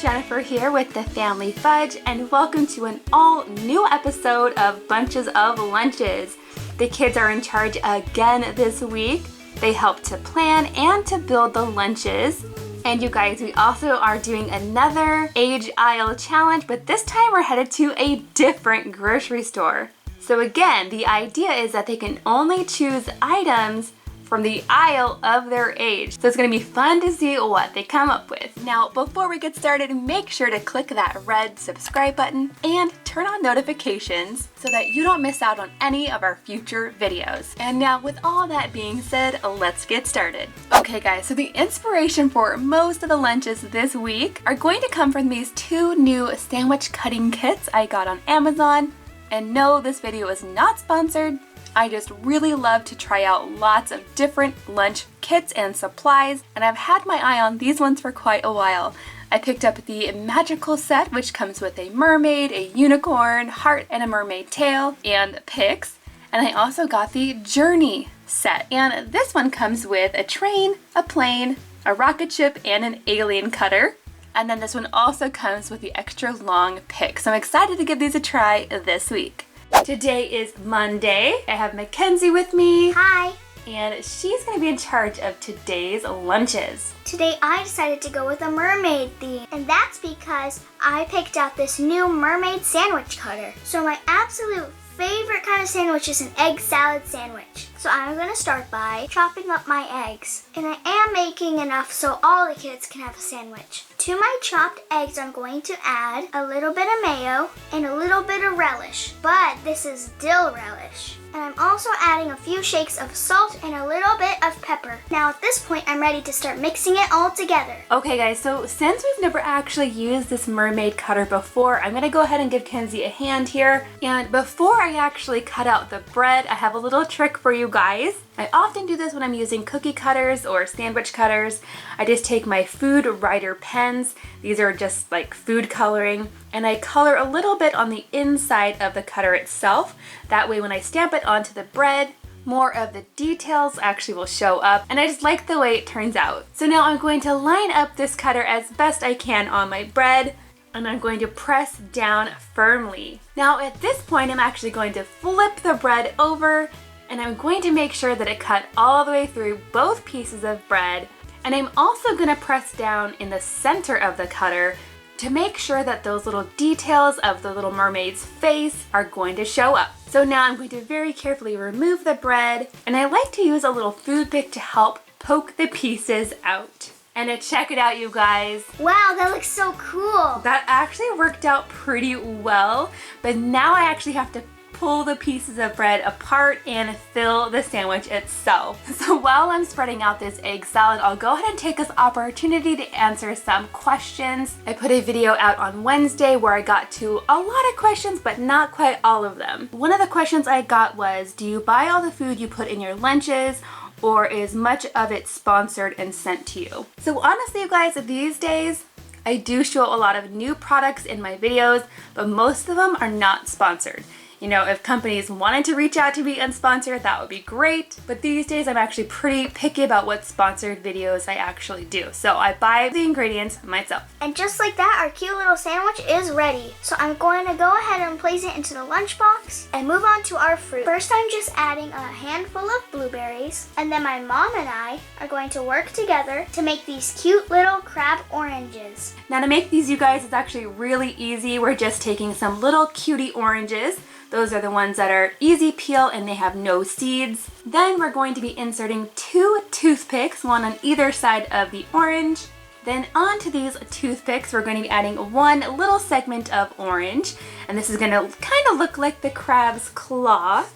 Jennifer here with the Family Fudge, and welcome to an all new episode of Bunches of Lunches. The kids are in charge again this week. They help to plan and to build the lunches. And you guys, we also are doing another age aisle challenge, but this time we're headed to a different grocery store. So again, the idea is that they can only choose items from the aisle of their age. So it's gonna be fun to see what they come up with. Now, before we get started, make sure to click that red subscribe button and turn on notifications so that you don't miss out on any of our future videos. And now, with all that being said, let's get started. Okay guys, so the inspiration for most of the lunches this week are going to come from these two new sandwich cutting kits I got on Amazon. And no, this video is not sponsored. I just really love to try out lots of different lunch kits and supplies, and I've had my eye on these ones for quite a while. I picked up the magical set, which comes with a mermaid, a unicorn, heart, and a mermaid tail, and picks. And I also got the journey set. And this one comes with a train, a plane, a rocket ship, and an alien cutter. And then this one also comes with the extra long pick. So I'm excited to give these a try this week. Today is Monday. I have Mackenzie with me. Hi. And she's going to be in charge of today's lunches. Today I decided to go with a mermaid theme, and that's because I picked out this new mermaid sandwich cutter. So my absolute favorite kind of sandwich is an egg salad sandwich. So I'm going to start by chopping up my eggs. And I am making enough so all the kids can have a sandwich. To my chopped eggs, I'm going to add a little bit of mayo and a little bit of relish. But this is dill relish. And I'm also adding a few shakes of salt and a little bit of pepper. Now at this point, I'm ready to start mixing it all together. Okay guys, so since we've never actually used this mermaid cutter before, I'm gonna go ahead and give Kenzie a hand here. And before I actually cut out the bread, I have a little trick for you guys. I often do this when I'm using cookie cutters or sandwich cutters. I just take my food writer pens. These are just like food coloring. And I color a little bit on the inside of the cutter itself. That way when I stamp it onto the bread, more of the details actually will show up. And I just like the way it turns out. So now I'm going to line up this cutter as best I can on my bread. And I'm going to press down firmly. Now at this point, I'm actually going to flip the bread over, and I'm going to make sure that it cut all the way through both pieces of bread. And I'm also going to press down in the center of the cutter to make sure that those little details of the little mermaid's face are going to show up. So now I'm going to very carefully remove the bread, and I like to use a little food pick to help poke the pieces out. And to check it out, you guys. Wow, that looks so cool. That actually worked out pretty well, but now I actually have to pull the pieces of bread apart and fill the sandwich itself. So while I'm spreading out this egg salad, I'll go ahead and take this opportunity to answer some questions. I put a video out on Wednesday where I got to a lot of questions, but not quite all of them. One of the questions I got was, do you buy all the food you put in your lunches, or is much of it sponsored and sent to you? So honestly, you guys, these days, I do show a lot of new products in my videos, but most of them are not sponsored. You know, if companies wanted to reach out to be unsponsored, that would be great. But these days, I'm actually pretty picky about what sponsored videos I actually do. So I buy the ingredients myself. And just like that, our cute little sandwich is ready. So I'm going to go ahead and place it into the lunchbox and move on to our fruit. First, I'm just adding a handful of blueberries. And then my mom and I are going to work together to make these cute little crab oranges. Now to make these, you guys, it's actually really easy. We're just taking some little cutie oranges. Those are the ones that are easy peel and they have no seeds. Then we're going to be inserting 2 toothpicks, one on either side of the orange. Then onto these toothpicks, we're going to be adding 1 little segment of orange. And this is going to kind of look like the crab's claw.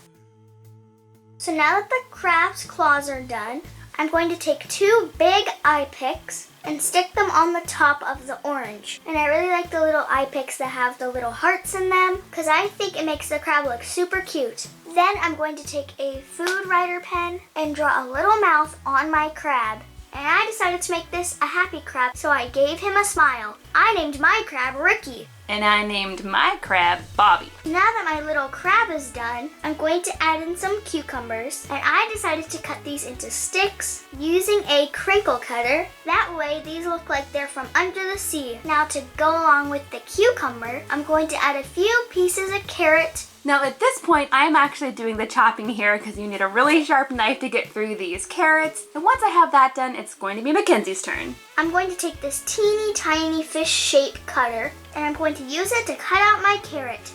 So now that the crab's claws are done, I'm going to take 2 big eye picks and stick them on the top of the orange. And I really like the little eye picks that have the little hearts in them because I think it makes the crab look super cute. Then I'm going to take a food writer pen and draw a little mouth on my crab. and I decided to make this a happy crab, so I gave him a smile. I named my crab Ricky. And I named my crab Bobby. Now that my little crab is done, I'm going to add in some cucumbers, and I decided to cut these into sticks using a crinkle cutter. That way these look like they're from under the sea. Now to go along with the cucumber, I'm going to add a few pieces of carrot. Now at this point, I'm actually doing the chopping here because you need a really sharp knife to get through these carrots. And once I have that done, it's going to be Mackenzie's turn. I'm going to take this teeny tiny fish shape cutter and I'm going to use it to cut out my carrot.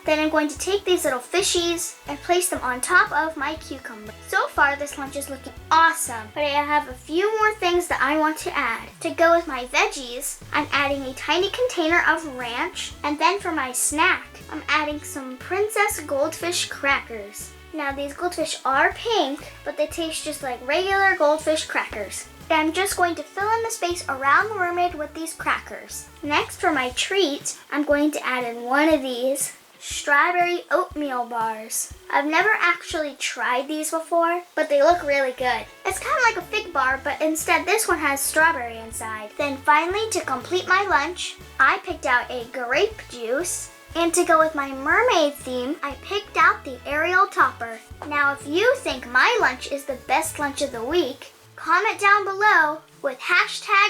Then I'm going to take these little fishies and place them on top of my cucumber. So far this lunch is looking awesome, but I have a few more things that I want to add. To go with my veggies, I'm adding a tiny container of ranch, and then for my snack, I'm adding some Princess Goldfish crackers. Now these goldfish are pink, but they taste just like regular goldfish crackers. And I'm just going to fill in the space around the mermaid with these crackers. Next for my treat, I'm going to add in one of these strawberry oatmeal bars. I've never actually tried these before, but they look really good. It's kind of like a fig bar, but instead this one has strawberry inside. Then finally, to complete my lunch, I picked out a grape juice. And to go with my mermaid theme, I picked out the Ariel topper. Now if you think my lunch is the best lunch of the week, comment down below with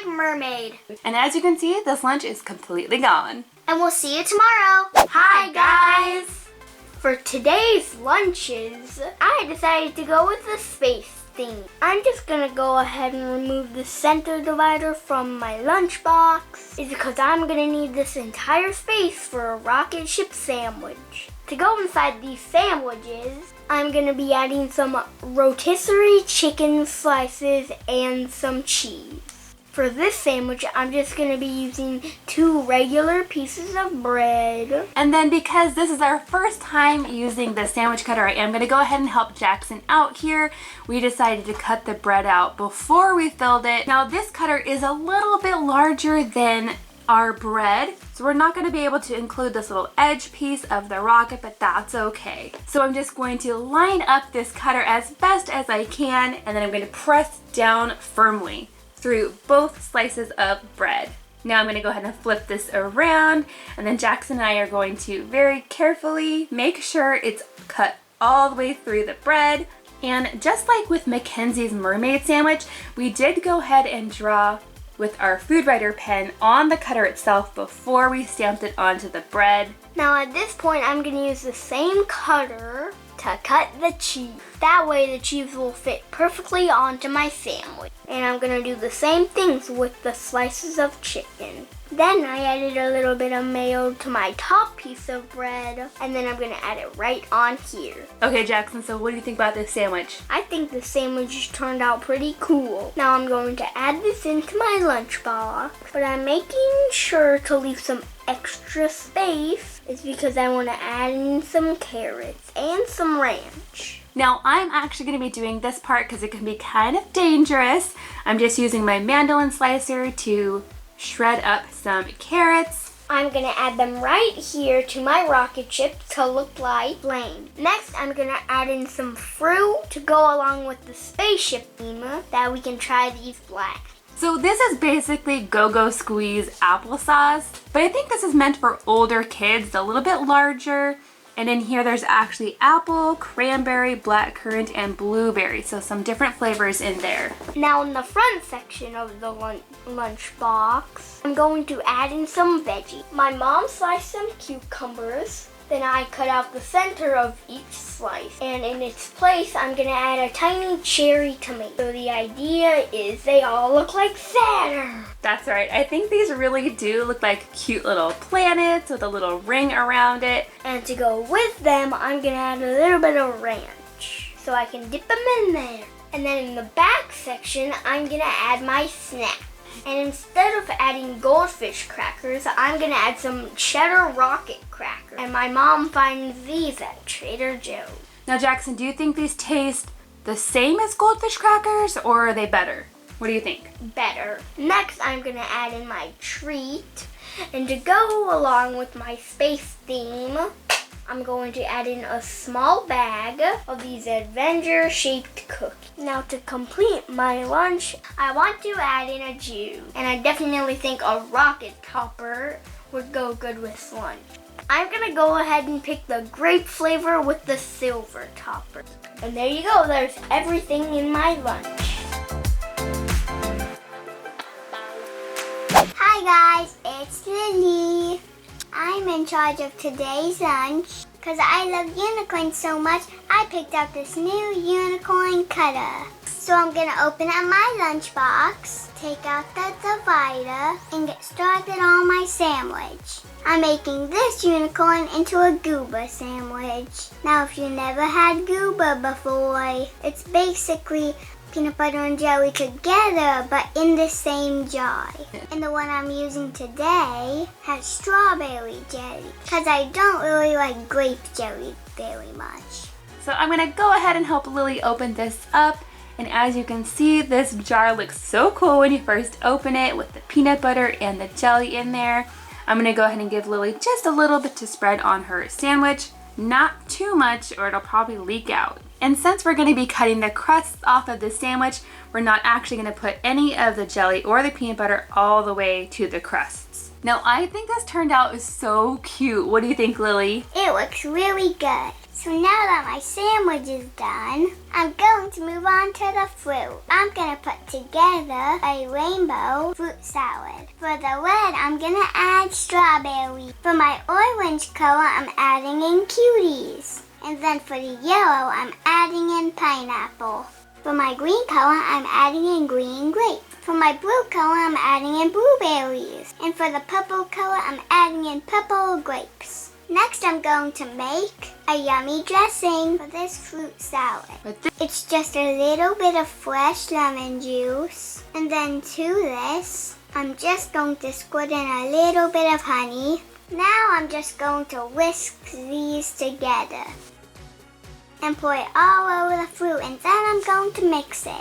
#mermaid. And as you can see, this lunch is completely gone. And we'll see you tomorrow. Hi guys! For today's lunches, I decided to go with the space theme. I'm just gonna go ahead and remove the center divider from my lunchbox. It's because I'm gonna need this entire space for a rocket ship sandwich. To go inside these sandwiches, I'm gonna be adding some rotisserie chicken slices and some cheese. For this sandwich, I'm just going to be using 2 regular pieces of bread. And then because this is our first time using the sandwich cutter, I am going to go ahead and help Jackson out here. We decided to cut the bread out before we filled it. Now this cutter is a little bit larger than our bread, so we're not going to be able to include this little edge piece of the rocket, but that's okay. So I'm just going to line up this cutter as best as I can, and then I'm going to press down firmly through both slices of bread. Now I'm going to go ahead and flip this around, and then Jackson and I are going to very carefully make sure it's cut all the way through the bread. And just like with Mackenzie's mermaid sandwich, we did go ahead and draw with our food writer pen on the cutter itself before we stamped it onto the bread. Now at this point, I'm going to use the same cutter to cut the cheese. That way the cheese will fit perfectly onto my sandwich. And I'm gonna do the same things with the slices of chicken. Then I added a little bit of mayo to my top piece of bread, and then I'm gonna add it right on here. Okay, Jackson, so what do you think about this sandwich? I think the sandwich turned out pretty cool. Now I'm going to add this into my lunchbox, but I'm making sure to leave some extra space. It's because I want to add in some carrots and some ranch. Now I'm actually going to be doing this part because it can be kind of dangerous. I'm just using my mandolin slicer to shred up some carrots. I'm going to add them right here to my rocket ship to look like flame. Next, I'm going to add in some fruit to go along with the spaceship theme that we can try these black. So this is basically Go-Go Squeeze applesauce, but I think this is meant for older kids, a little bit larger. And in here there's actually apple, cranberry, blackcurrant, and blueberry, so some different flavors in there. Now in the front section of the lunch box, I'm going to add in some veggies. My mom sliced some cucumbers. Then I cut out the center of each slice, and in its place I'm gonna add a tiny cherry tomato. So the idea is they all look like Saturn. That's right, I think these really do look like cute little planets with a little ring around it. And to go with them, I'm gonna add a little bit of ranch so I can dip them in there. And then in the back section, I'm gonna add my snack. And instead of adding goldfish crackers, I'm gonna add some cheddar rocket crackers. And my mom finds these at Trader Joe's. Now Jackson, do you think these taste the same as goldfish crackers, or are they better? What do you think? Better. Next, I'm gonna add in my treat. And to go along with my space theme, I'm going to add in a small bag of these Avenger-shaped cookies. Now to complete my lunch, I want to add in a juice. And I definitely think a rocket topper would go good with lunch. I'm gonna go ahead and pick the grape flavor with the silver topper. And there you go, there's everything in my lunch. Hi guys, it's Lily. I'm in charge of today's lunch. Because I love unicorns so much, I picked out this new unicorn cutter. So I'm going to open up my lunchbox, take out the divider, and get started on my sandwich. I'm making this unicorn into a goober sandwich. Now if you never had goober before, it's basically peanut butter and jelly together, but in the same jar. And the one I'm using today has strawberry jelly, because I don't really like grape jelly very much. So I'm gonna go ahead and help Lily open this up. And as you can see, this jar looks so cool when you first open it with the peanut butter and the jelly in there. I'm gonna go ahead and give Lily just a little bit to spread on her sandwich. Not too much or it'll probably leak out. And since we're going to be cutting the crusts off of the sandwich, we're not actually going to put any of the jelly or the peanut butter all the way to the crusts. Now I think this turned out so cute. What do you think, Lily? It looks really good. So now that my sandwich is done, I'm going to move on to the fruit. I'm going to put together a rainbow fruit salad. For the red, I'm going to add strawberry. For my orange color, I'm adding in cuties. And then for the yellow, I'm adding in pineapple. For my green color, I'm adding in green grape. For my blue color, I'm adding in blueberries. And for the purple color, I'm adding in purple grapes. Next, I'm going to make a yummy dressing for this fruit salad. It's just a little bit of fresh lemon juice. And then to this, I'm just going to squirt in a little bit of honey. Now I'm just going to whisk these together and pour it all over the fruit, and then I'm going to mix it.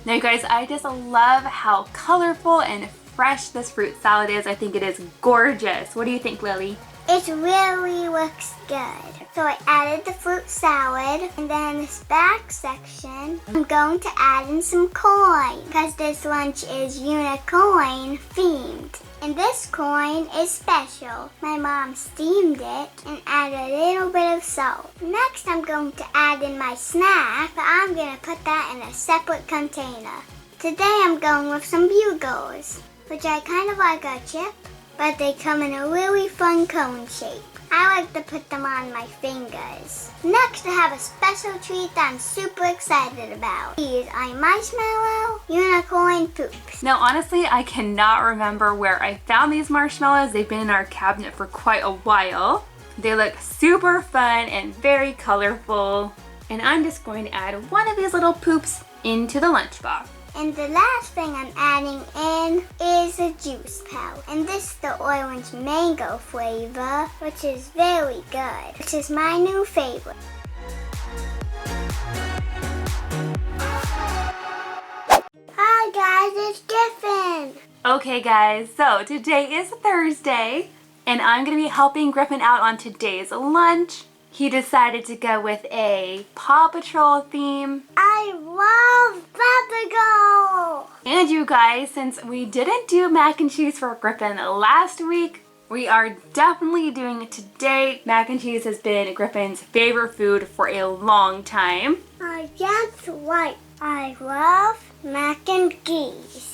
Now you guys, I just love how colorful and fresh this fruit salad is. I think it is gorgeous. What do you think, Lily? It really looks good. So I added the fruit salad, and then in this back section, I'm going to add in some corn because this lunch is unicorn themed. And this corn is special. My mom steamed it and added a little bit of salt. Next, I'm going to add in my snack, but I'm going to put that in a separate container. Today, I'm going with some bugles, which I kind of like a chip, but they come in a really fun cone shape. I like to put them on my fingers. Next, I have a special treat that I'm super excited about. These are marshmallow unicorn poops. Now honestly, I cannot remember where I found these marshmallows. They've been in our cabinet for quite a while. They look super fun and very colorful. And I'm just going to add one of these little poops into the lunchbox. And the last thing I'm adding in is a juice pouch. And this is the orange mango flavor, which is very good, which is my new favorite. Hi guys, it's Griffin. Okay guys, so today is Thursday and I'm going to be helping Griffin out on today's lunch. He decided to go with a Paw Patrol theme. I love Paw Patrol! And you guys, since we didn't do mac and cheese for Griffin last week, we are definitely doing it today. Mac and cheese has been Griffin's favorite food for a long time. That's right. I love mac and cheese.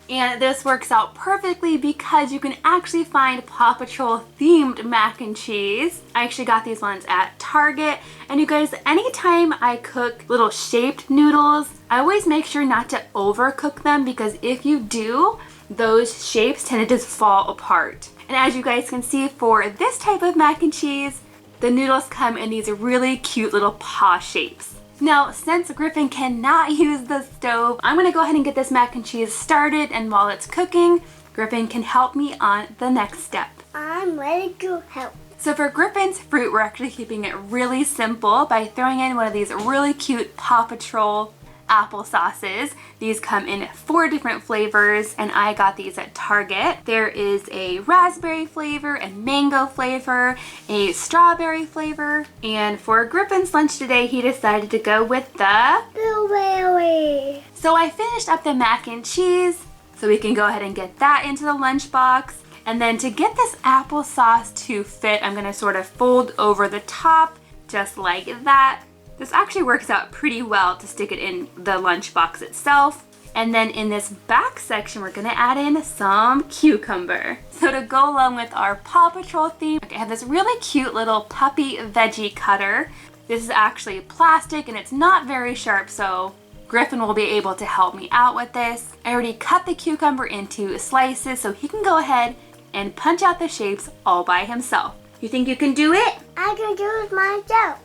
And this works out perfectly because you can actually find Paw Patrol themed mac and cheese. I actually got these ones at Target. And you guys, anytime I cook little shaped noodles, I always make sure not to overcook them because if you do, those shapes tend to just fall apart. And as you guys can see, for this type of mac and cheese, the noodles come in these really cute little paw shapes. Now, since Griffin cannot use the stove, I'm going to go ahead and get this mac and cheese started, and while it's cooking, Griffin can help me on the next step. I'm ready to help. So for Griffin's fruit, we're actually keeping it really simple by throwing in one of these really cute Paw Patrol applesauces. These come in 4 different flavors, and I got these at Target. There is a raspberry flavor, a mango flavor, a strawberry flavor, and for Griffin's lunch today, he decided to go with the blueberry. So I finished up the mac and cheese, so we can go ahead and get that into the lunchbox. And then to get this applesauce to fit, I'm gonna sort of fold over the top, just like that. This actually works out pretty well to stick it in the lunchbox itself. And then in this back section, we're gonna add in some cucumber. So to go along with our Paw Patrol theme, I have this really cute little puppy veggie cutter. This is actually plastic and it's not very sharp, so Griffin will be able to help me out with this. I already cut the cucumber into slices, so he can go ahead and punch out the shapes all by himself. You think you can do it? I can do it myself.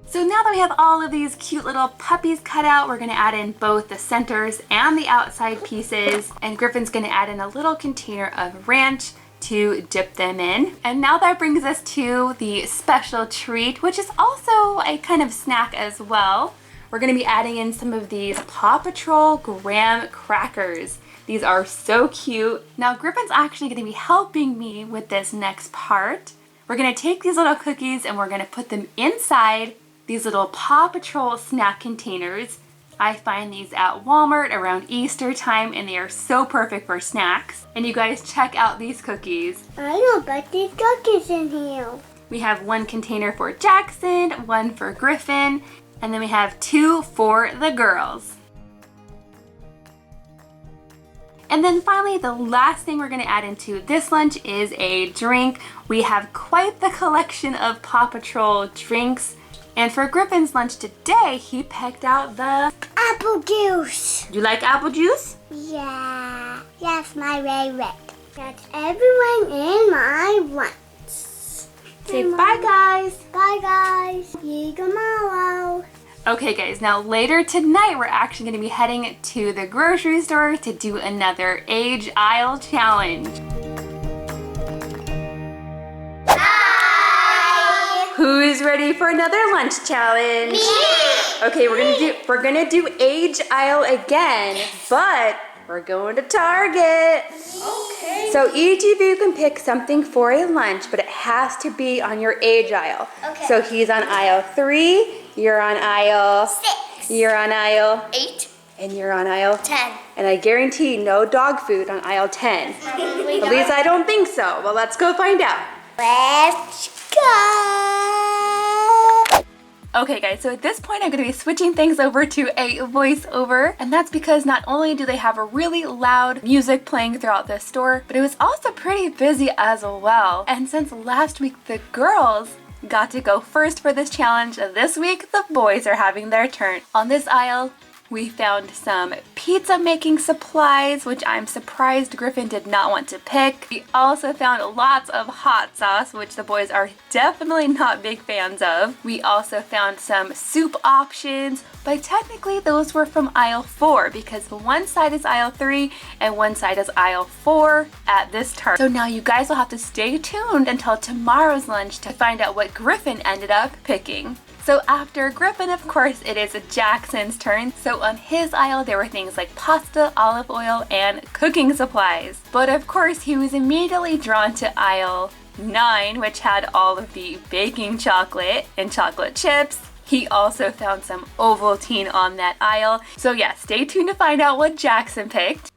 So now that we have all of these cute little puppies cut out, we're gonna add in both the centers and the outside pieces, and Griffin's gonna add in a little container of ranch to dip them in. And now that brings us to the special treat, which is also a kind of snack as well. We're gonna be adding in some of these Paw Patrol graham crackers. These are so cute. Now Griffin's actually gonna be helping me with this next part. We're gonna take these little cookies and we're gonna put them inside these little Paw Patrol snack containers. I find these at Walmart around Easter time and they are so perfect for snacks. And you guys check out these cookies. I don't put these cookies in here. We have 1 container for Jackson, 1 for Griffin, and then we have 2 for the girls. And then finally, the last thing we're gonna add into this lunch is a drink. We have quite the collection of Paw Patrol drinks. And for Griffin's lunch today, he picked out the apple juice. You like apple juice? Yeah, that's my favorite. That's everyone in my lunch. Say bye, guys. Bye, guys. See you tomorrow. Okay guys, now later tonight we're actually going to be heading to the grocery store to do another age aisle challenge. Bye! Who is ready for another lunch challenge? Me! Okay, we're gonna do age aisle again, but we're going to Target. Okay. So each of you can pick something for a lunch, but it has to be on your age aisle. Okay. So he's on aisle 3, you're on aisle 6. You're on aisle 8. and you're on aisle 10. And I guarantee no dog food on aisle 10. Probably At least I don't think so. Well, let's go find out. Let's go! Okay guys, so at this point I'm going to be switching things over to a voiceover, and that's because not only do they have a really loud music playing throughout the store, but it was also pretty busy as well. And since last week the girls got to go first for this challenge, this week the boys are having their turn. On this aisle, we found some pizza making supplies, which I'm surprised Griffin did not want to pick. We also found lots of hot sauce, which the boys are definitely not big fans of. We also found some soup options, but technically those were from aisle 4 because one side is aisle 3 and one side is aisle 4 at this Target. So now you guys will have to stay tuned until tomorrow's lunch to find out what Griffin ended up picking. So after Griffin, of course, it is Jackson's turn. So on his aisle, there were things like pasta, olive oil, and cooking supplies. But of course, he was immediately drawn to aisle 9, which had all of the baking chocolate and chocolate chips. He also found some Ovaltine on that aisle. So yeah, stay tuned to find out what Jackson picked.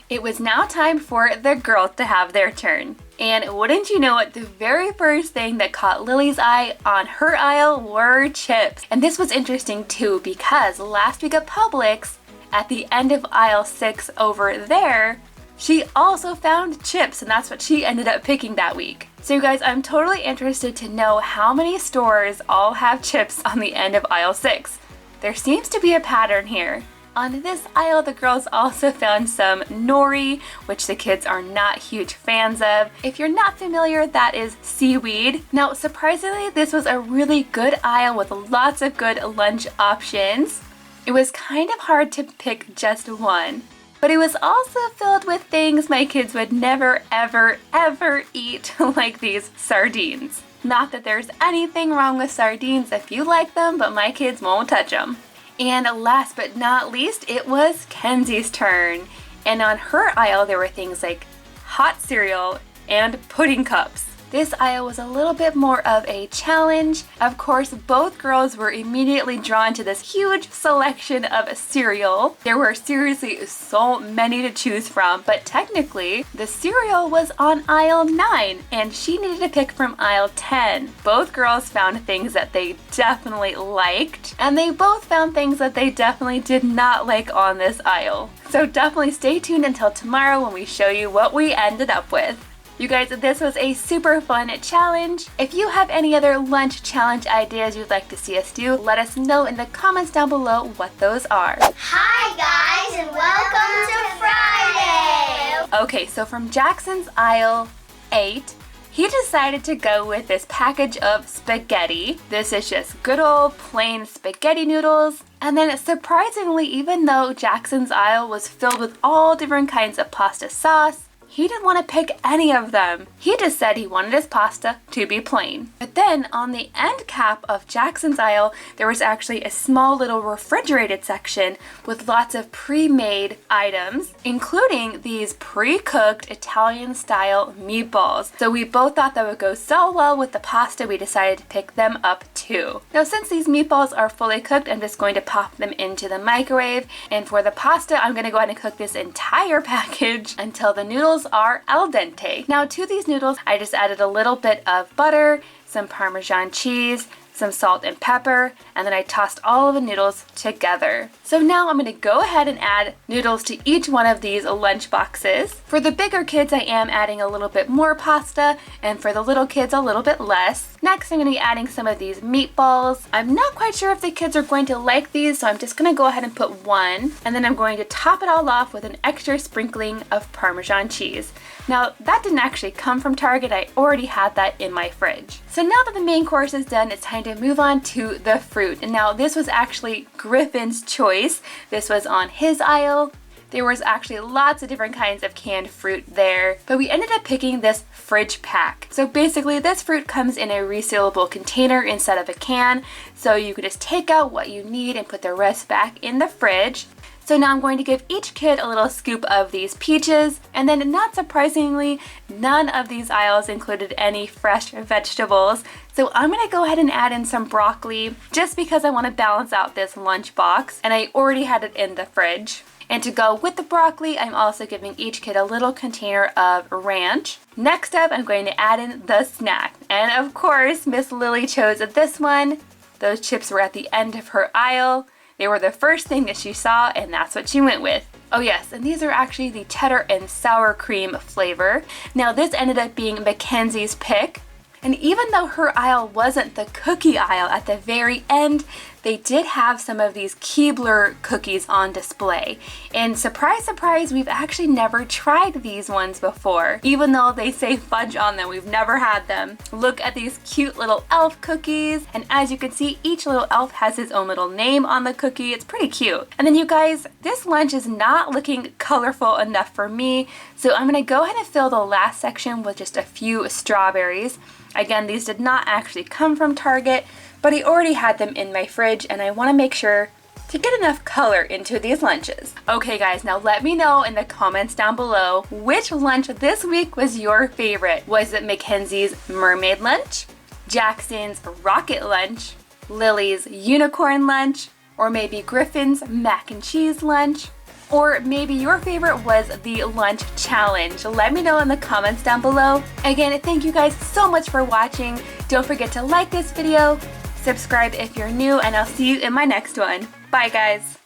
It was now time for the girls to have their turn. And wouldn't you know it, the very first thing that caught Lily's eye on her aisle were chips. And this was interesting too because last week at Publix, at the end of aisle 6 over there, she also found chips, and that's what she ended up picking that week. So you guys, I'm totally interested to know how many stores all have chips on the end of aisle 6. There seems to be a pattern here. On this aisle, the girls also found some nori, which the kids are not huge fans of. If you're not familiar, that is seaweed. Now, surprisingly, this was a really good aisle with lots of good lunch options. It was kind of hard to pick just one, but it was also filled with things my kids would never, ever, ever eat, like these sardines. Not that there's anything wrong with sardines if you like them, but my kids won't touch them. And last but not least, it was Kenzie's turn. And on her aisle, there were things like hot cereal and pudding cups. This aisle was a little bit more of a challenge. Of course, both girls were immediately drawn to this huge selection of cereal. There were seriously so many to choose from, but technically, the cereal was on aisle 9, and she needed to pick from aisle 10. Both girls found things that they definitely liked, and they both found things that they definitely did not like on this aisle. So definitely stay tuned until tomorrow when we show you what we ended up with. You guys, this was a super fun challenge. If you have any other lunch challenge ideas you'd like to see us do, let us know in the comments down below what those are. Hi guys, and welcome to Friday! Okay, so from Jackson's aisle 8, he decided to go with this package of spaghetti. This is just good old plain spaghetti noodles. And then surprisingly, even though Jackson's aisle was filled with all different kinds of pasta sauce, he didn't want to pick any of them. He just said he wanted his pasta to be plain. But then on the end cap of Jackson's aisle, there was actually a small little refrigerated section with lots of pre-made items, including these pre-cooked Italian style meatballs. So we both thought that would go so well with the pasta, we decided to pick them up too. Now since these meatballs are fully cooked, I'm just going to pop them into the microwave. And for the pasta, I'm going to go ahead and cook this entire package until the noodles are al dente. Now to these noodles, I just added a little bit of butter, some Parmesan cheese, some salt and pepper, and then I tossed all of the noodles together. So now I'm going to go ahead and add noodles to each one of these lunch boxes. For the bigger kids, I am adding a little bit more pasta, and for the little kids, a little bit less. Next, I'm going to be adding some of these meatballs. I'm not quite sure if the kids are going to like these, so I'm just going to go ahead and put one, and then I'm going to top it all off with an extra sprinkling of Parmesan cheese. Now, that didn't actually come from Target. I already had that in my fridge. So now that the main course is done, it's time to move on to the fruit. And now this was actually Griffin's choice. This was on his aisle. There was actually lots of different kinds of canned fruit there, but we ended up picking this fridge pack. So basically this fruit comes in a resealable container instead of a can, so you can just take out what you need and put the rest back in the fridge. So now I'm going to give each kid a little scoop of these peaches, and then not surprisingly, none of these aisles included any fresh vegetables. So I'm going to go ahead and add in some broccoli just because I want to balance out this lunch box, and I already had it in the fridge. And to go with the broccoli, I'm also giving each kid a little container of ranch. Next up, I'm going to add in the snack. And of course, Miss Lily chose this one. Those chips were at the end of her aisle. They were the first thing that she saw, and that's what she went with. Oh yes, and these are actually the cheddar and sour cream flavor. Now this ended up being Mackenzie's pick. And even though her aisle wasn't the cookie aisle, at the very end, they did have some of these Keebler cookies on display. And surprise, surprise, we've actually never tried these ones before. Even though they say fudge on them, we've never had them. Look at these cute little elf cookies. And as you can see, each little elf has his own little name on the cookie. It's pretty cute. And then you guys, this lunch is not looking colorful enough for me. So I'm gonna go ahead and fill the last section with just a few strawberries. Again, these did not actually come from Target, but I already had them in my fridge, and I want to make sure to get enough color into these lunches. Okay guys, now let me know in the comments down below which lunch this week was your favorite. Was it Mackenzie's mermaid lunch, Jackson's rocket lunch, Lily's unicorn lunch, or maybe Griffin's mac and cheese lunch? Or maybe your favorite was the lunch challenge. Let me know in the comments down below. Again, thank you guys so much for watching. Don't forget to like this video, subscribe if you're new, and I'll see you in my next one. Bye guys.